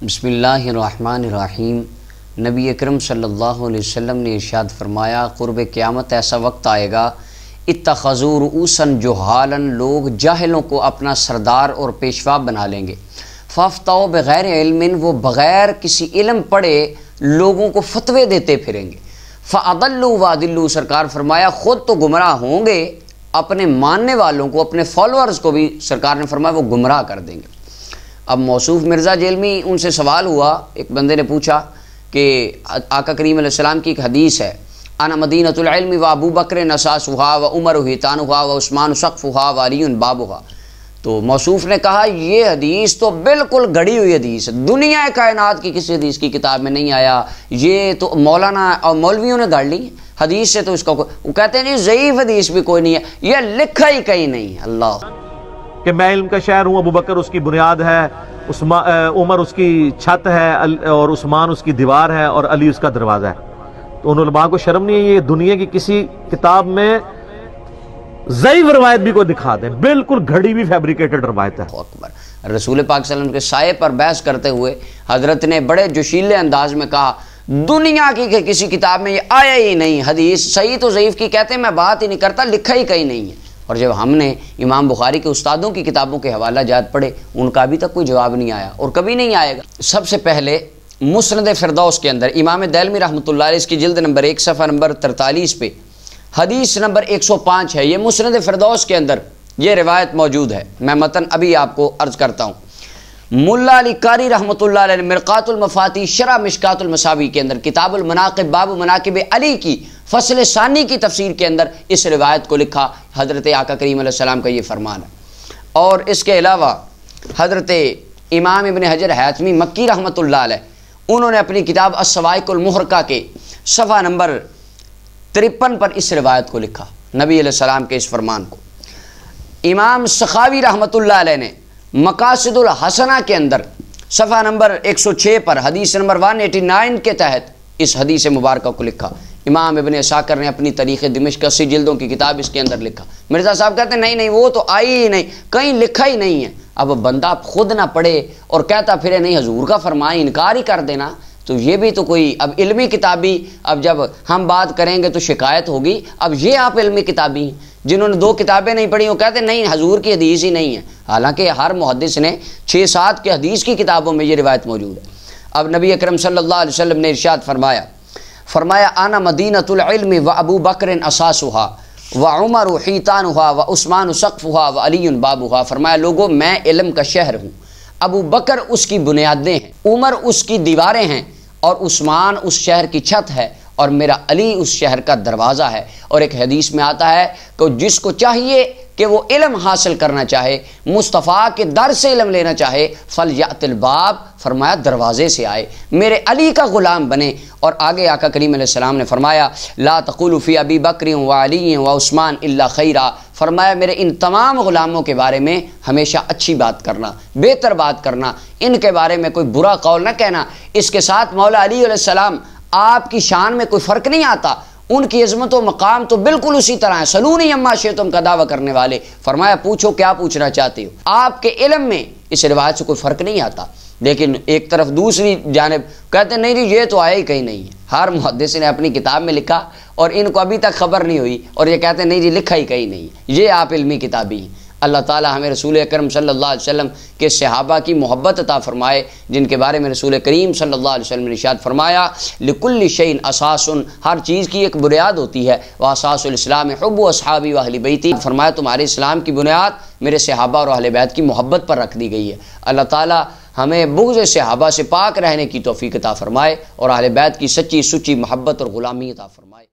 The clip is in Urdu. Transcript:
بسم اللہ الرحمن الرحیم۔ نبی اکرم صلی اللہ علیہ وسلم نے ارشاد فرمایا، قرب قیامت ایسا وقت آئے گا اتخذوا رؤوسا جہالا، لوگ جاہلوں کو اپنا سردار اور پیشوا بنا لیں گے۔ فافتوا بغیر علم، وہ بغیر کسی علم پڑھے لوگوں کو فتوے دیتے پھریں گے۔ فاضلوا واضلوا، سرکار فرمایا خود تو گمراہ ہوں گے، اپنے ماننے والوں کو، اپنے فالورز کو بھی سرکار نے فرمایا وہ گمراہ کر دیں گے۔ اب موصوف مرزا جیلمی ان سے سوال ہوا، ایک بندے نے پوچھا کہ آقا کریم علیہ السلام کی ایک حدیث ہے، انا مدینۃ العلم و ابو بکر اساسھا و عمر حیطانھا و عثمان سقفھا و علی بابھا۔ تو موصوف نے کہا یہ حدیث تو بالکل گڑی ہوئی حدیث ہے، دنیا کائنات کی کسی حدیث کی کتاب میں نہیں آیا، یہ تو مولانا اور مولویوں نے گڑ لی حدیث سے، تو اس کا وہ کہتے ہیں نہیں ضعیف حدیث بھی کوئی نہیں ہے، یہ لکھا ہی کہیں نہیں ہے۔ اللہ کہ میں علم کا شہر ہوں، ابو بکر اس کی بنیاد ہے، عمر اس کی چھت ہے، اور عثمان اس کی دیوار ہے، اور علی اس کا دروازہ ہے۔ تو ان علماء کو شرم نہیں ہے یہ دنیا کی کسی کتاب میں ضعیف روایت بھی کوئی دکھا دیں، بالکل گھڑی بھی فیبریکیٹڈ روایت ہے۔ اکبر رسول پاک صلی اللہ علیہ وسلم کے سائے پر بحث کرتے ہوئے حضرت نے بڑے جوشیلے انداز میں کہا دنیا کی کسی کتاب میں یہ آیا ہی نہیں، حدیث صحیح تو ضعیف کی کہتے ہیں میں بات ہی نہیں کرتا، لکھا ہی کہیں نہیں ہے۔ اور جب ہم نے امام بخاری کے استادوں کی کتابوں کے حوالہ جات پڑھے، ان کا ابھی تک کوئی جواب نہیں آیا اور کبھی نہیں آئے گا۔ سب سے پہلے مسند فردوس کے اندر امام دہلوی رحمۃ اللہ علیہ، اس کی جلد نمبر 1 صفحہ نمبر 43 پہ حدیث نمبر 105 ہے، یہ مسند فردوس کے اندر یہ روایت موجود ہے۔ میں متن ابھی آپ کو عرض کرتا ہوں۔ ملا علی قاری رحمۃ اللہ علیہ نے مرقات المفاتیح شرح مشکات المصابیح کے اندر کتاب المناقب باب مناقب علی کی فصل ثانی کی تفسیر کے اندر اس روایت کو لکھا، حضرت آقا کریم علیہ السلام کا یہ فرمان ہے۔ اور اس کے علاوہ حضرت امام ابن حجر حیثمی مکی رحمۃ اللہ علیہ، انہوں نے اپنی کتاب الصواعق المحرقہ کے صفحہ نمبر 53 پر اس روایت کو لکھا، نبی علیہ السلام کے اس فرمان کو۔ امام سخاوی رحمۃ اللہ علیہ نے مقاصد الحسنہ کے اندر صفحہ نمبر 106 پر حدیث نمبر 189 کے تحت اس حدیث مبارکہ کو لکھا۔ امام ابن عساکر نے اپنی تاریخ دمشق 80 جلدوں کی کتاب اس کے اندر لکھا۔ مرزا صاحب کہتے ہیں نہیں وہ تو آئی ہی نہیں، کہیں لکھا ہی نہیں ہے۔ اب بندہ خود نہ پڑھے اور کہتا پھرے نہیں حضور کا فرمان انکار ہی کر دینا، تو یہ بھی تو کوئی اب علمی کتابی، اب جب ہم بات کریں گے تو شکایت ہوگی۔ اب یہ آپ علمی کتابی ہیں جنہوں نے 2 کتابیں نہیں پڑھی، وہ کہتے ہیں نہیں حضور کی حدیث ہی نہیں ہے، حالانکہ ہر محدث نے 6-7 کے حدیث کی کتابوں میں یہ روایت موجود ہے۔ اب نبی اکرم صلی اللہ علیہ وسلم نے ارشاد فرمایا انا مدینۃ العلم و ابو بکر اساسھا و عمر حیطانھا و عثمان سقفھا و علی بابھا۔ فرمایا لوگو میں علم کا شہر ہوں، ابو بکر اس کی بنیادیں ہیں، عمر اس کی دیواریں ہیں، اور عثمان اس شہر کی چھت ہے، اور میرا علی اس شہر کا دروازہ ہے۔ اور ایک حدیث میں آتا ہے کہ جس کو چاہیے کہ وہ علم حاصل کرنا چاہے، مصطفیٰ کے در سے علم لینا چاہے، فلیأت الباب، فرمایا دروازے سے آئے، میرے علی کا غلام بنے۔ اور آگے آقا کریم علیہ السلام نے فرمایا لا تقولوا فی ابی بکر و علی و عثمان الا خیرا، فرمایا میرے ان تمام غلاموں کے بارے میں ہمیشہ اچھی بات کرنا، بہتر بات کرنا، ان کے بارے میں کوئی برا قول نہ کہنا۔ اس کے ساتھ مولا علی علیہ السلام آپ کی شان میں کوئی فرق نہیں آتا، ان کی عظمت و مقام تو بالکل اسی طرح ہے۔ سلونی اما شئتم کا دعویٰ کرنے والے، فرمایا پوچھو کیا پوچھنا چاہتے ہو۔ آپ کے علم میں اس روایت سے کوئی فرق نہیں آتا، لیکن ایک طرف دوسری جانب کہتے ہیں نہیں جی یہ تو آیا ہی کہیں نہیں ہے۔ ہر محدث نے اپنی کتاب میں لکھا اور ان کو ابھی تک خبر نہیں ہوئی، اور یہ کہتے ہیں نہیں جی لکھا ہی کہیں نہیں ہے۔ یہ آپ علمی کتابی ہیں۔ اللہ تعالی ہمیں رسول اکرم صلی اللہ علیہ وسلم کے صحابہ کی محبت عطا فرمائے، جن کے بارے میں رسول کریم صلی اللہ علیہ وسلم نے ارشاد فرمایا لکل شیء اساس، ہر چیز کی ایک بنیاد ہوتی ہے، واساس الاسلام حب اصحابی و اہل بیتی، فرمایا تمہارے اسلام کی بنیاد میرے صحابہ اور اہل بیت کی محبت پر رکھ دی گئی ہے۔ اللہ تعالی ہمیں بغض صحابہ سے پاک رہنے کی توفیق عطا فرمائے اور اہل بیت کی سچی سچی محبت اور غلامی عطا فرمائے۔